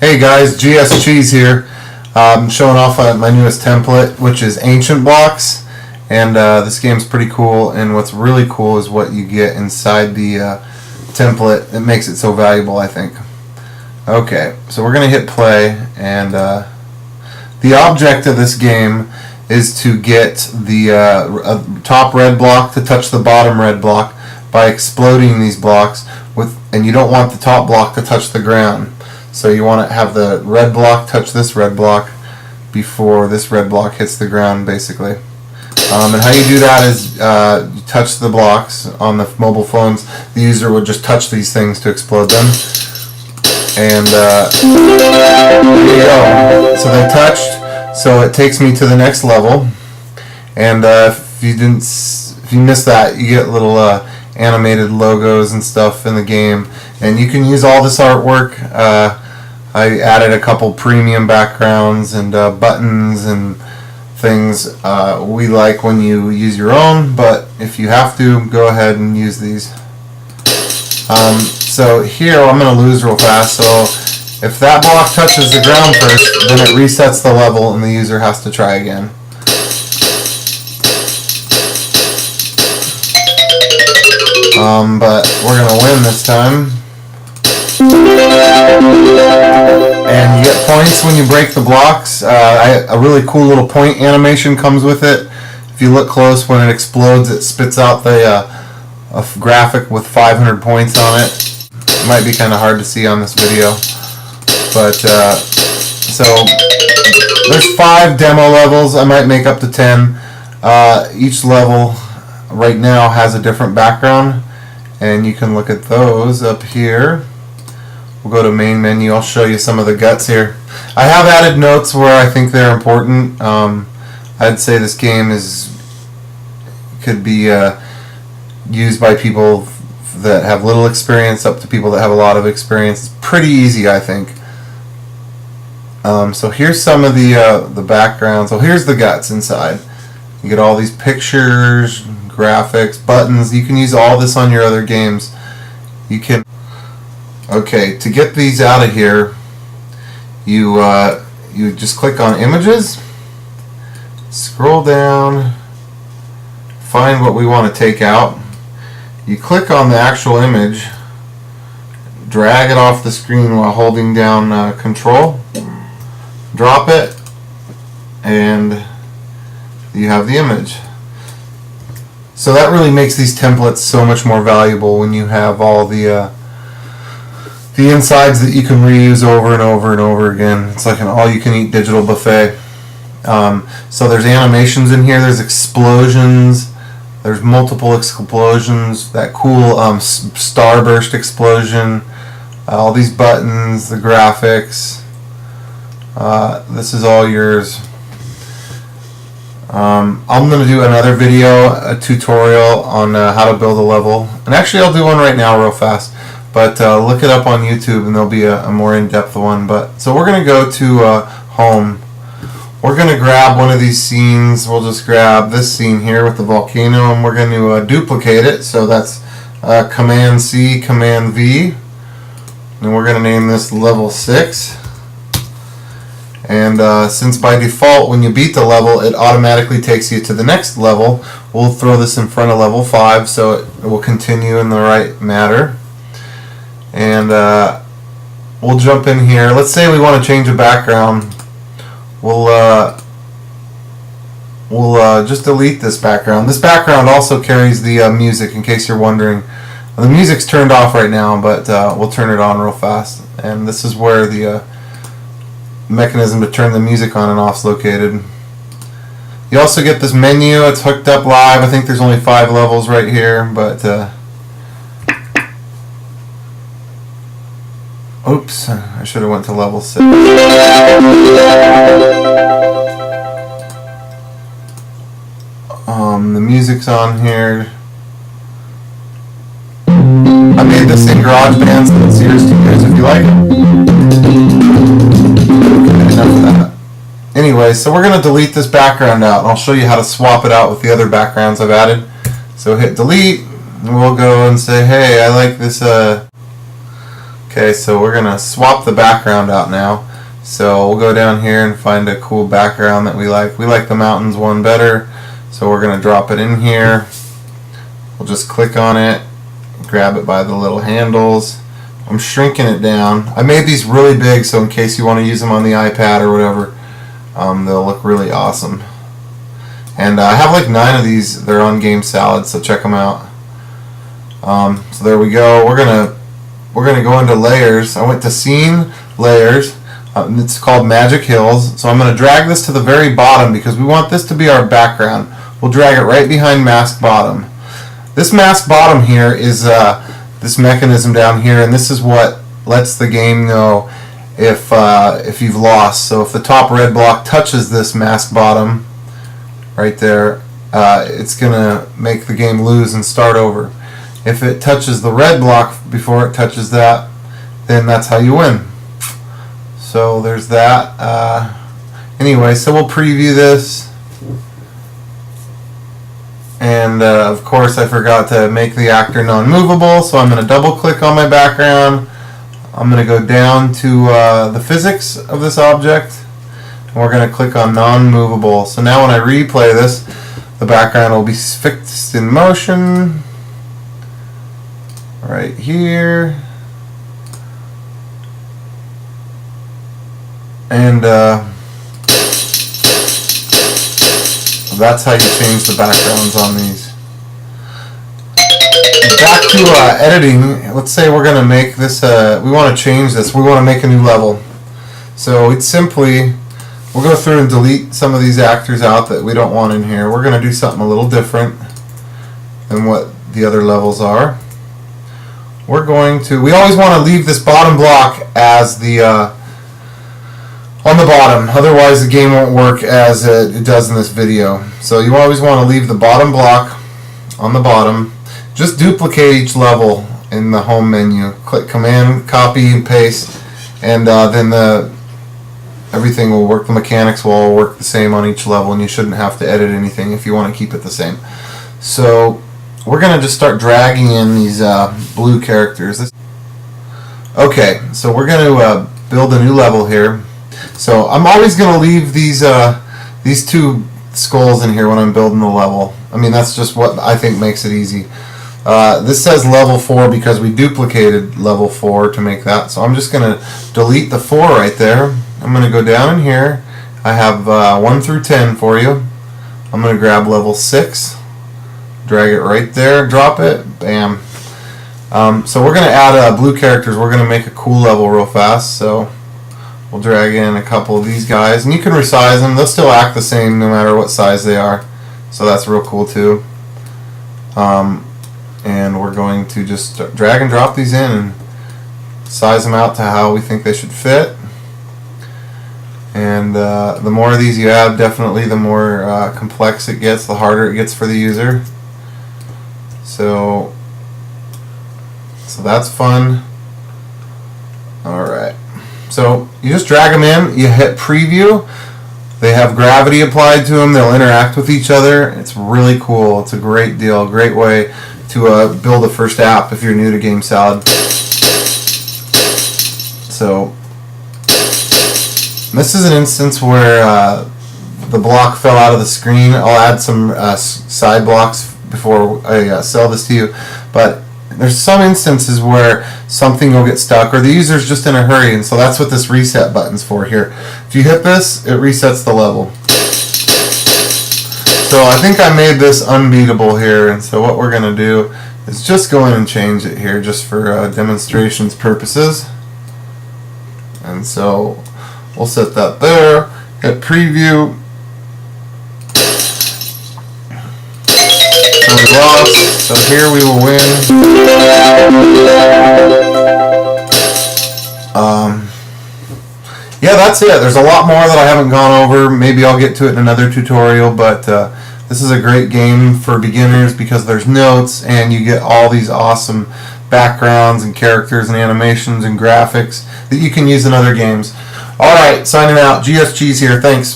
Hey guys, GSCHEESE here. I'm showing off my newest template, which is Ancient Blocks, and this game's pretty cool. And what's really cool is what you get inside the template. It makes it so valuable, I think. Okay, so we're gonna hit play, and the object of this game is to get the top red block to touch the bottom red block by exploding these blocks and you don't want the top block to touch the ground. So you want to have the red block touch this red block before this red block hits the ground, basically. And how you do that is you touch the blocks on the mobile phones. The user would just touch these things to explode them. And there you go. So they touched. So it takes me to the next level. And if you missed that, you get little animated logos and stuff in the game. And you can use all this artwork. I added a couple premium backgrounds and buttons and things we like when you use your own, but if you have to, go ahead and use these. So here I'm going to lose real fast, so if that block touches the ground first, then it resets the level and the user has to try again. But we're going to win this time. And you get points when you break the blocks. A really cool little point animation comes with it. If you look close, when it explodes, it spits out a graphic with 500 points on it. It might be kind of hard to see on this video, but so there's 5 demo levels. I might make up to 10. Each level right now has a different background, and you can look at those up here. We'll go to main menu. I'll show you some of the guts here. I have added notes where I think they're important. I'd say this game could be used by people that have little experience up to people that have a lot of experience. It's pretty easy, I think. So here's some of the background. So here's the guts inside. You get all these pictures, graphics, buttons. You can use all this on your other games. You can. Okay, to get these out of here, you just click on images, scroll down, find what we want to take out. You click on the actual image, drag it off the screen while holding down control, drop it, and you have the image. So that really makes these templates so much more valuable when you have all the insides that you can reuse over and over and over again. It's like an all-you-can-eat digital buffet. So there's animations in here. There's explosions. There's multiple explosions. That cool starburst explosion. All these buttons, the graphics. This is all yours. I'm going to do another video, a tutorial on how to build a level. And actually I'll do one right now real fast. But look it up on YouTube and there'll be a more in-depth one. But so we're going to go to home. We're going to grab one of these scenes. We'll just grab this scene here with the volcano, and we're going to duplicate it. So that's Command C, Command V. And we're going to name this level 6. And since by default when you beat the level it automatically takes you to the next level, we'll throw this in front of level 5 so it will continue in the right manner. And we'll jump in here. Let's say we want to change a background. We'll just delete this background. This background also carries the music, in case you're wondering. The music's turned off right now, but we'll turn it on real fast. And this is where the mechanism to turn the music on and off is located. You also get this menu. It's hooked up live. I think there's only 5 levels right here, but oops, I should have went to level 6. The music's on here. I made this in GarageBand, so it's yours to use if you like it. Okay, enough of that. Anyway, so we're going to delete this background out, and I'll show you how to swap it out with the other backgrounds I've added. So hit delete, and we'll go and say, hey, I like this Okay, so we're gonna swap the background out now. So we'll go down here and find a cool background that we like. We like the mountains one better, so we're gonna drop it in here. We'll just click on it, grab it by the little handles. I'm shrinking it down. I made these really big, so in case you want to use them on the iPad or whatever, they'll look really awesome. And I have like 9 of these. They're on Gamesalad, so check them out. So there we go. We're gonna go into layers. I went to scene, layers. It's called Magic Hills. So I'm gonna drag this to the very bottom because we want this to be our background. We'll drag it right behind mask bottom. This mask bottom here is this mechanism down here, and this is what lets the game know if you've lost. So if the top red block touches this mask bottom right there, it's gonna make the game lose and start over. If it touches the red block before it touches that, then that's how you win. So there's that. Anyway, so we'll preview this. And of course I forgot to make the actor non-movable, so I'm going to double click on my background. I'm going to go down to the physics of this object, and we're going to click on non-movable. So now when I replay this, the background will be fixed in motion right here. And that's how you change the backgrounds on these. Back to editing. Let's say we're going to make this, we want to change this. We want to make a new level. So it's simply, we'll go through and delete some of these actors out that we don't want in here. We're going to do something a little different than what the other levels are. We're going to, we always want to leave this bottom block as the, on the bottom, otherwise the game won't work as it does in this video. So you always want to leave the bottom block on the bottom. Just duplicate each level in the home menu. Click Command, copy, and paste, and then everything will work. The mechanics will all work the same on each level, and you shouldn't have to edit anything if you want to keep it the same. So we're going to just start dragging in these blue characters. Okay, so we're going to build a new level here. So I'm always going to leave these 2 skulls in here when I'm building the level. I mean, that's just what I think makes it easy. This says level 4 because we duplicated level 4 to make that. So I'm just going to delete the 4 right there. I'm going to go down in here. I have 1 through 10 for you. I'm going to grab level 6, drag it right there, drop it, bam. So we're going to add blue characters. We're going to make a cool level real fast. So we'll drag in a couple of these guys, and you can resize them. They'll still act the same no matter what size they are, so that's real cool too. And we're going to just drag and drop these in and size them out to how we think they should fit. And the more of these you add, definitely the more complex it gets, the harder it gets for the user. So that's fun. Alright. So you just drag them in, you hit preview, they have gravity applied to them, they'll interact with each other. It's really cool. It's a great deal, great way to build a first app if you're new to Gamesalad. So this is an instance where the block fell out of the screen. I'll add some side blocks before I sell this to you, but there's some instances where something will get stuck or the user's just in a hurry, and so that's what this reset button's for here. If you hit this, it resets the level. So I think I made this unbeatable here, and so what we're going to do is just go in and change it here just for demonstrations purposes. And so we'll set that there, hit preview. So we lost, so here we will win. Yeah, that's it. There's a lot more that I haven't gone over. Maybe I'll get to it in another tutorial, but this is a great game for beginners because there's notes and you get all these awesome backgrounds and characters and animations and graphics that you can use in other games. Alright, signing out. GSCHEESE here. Thanks.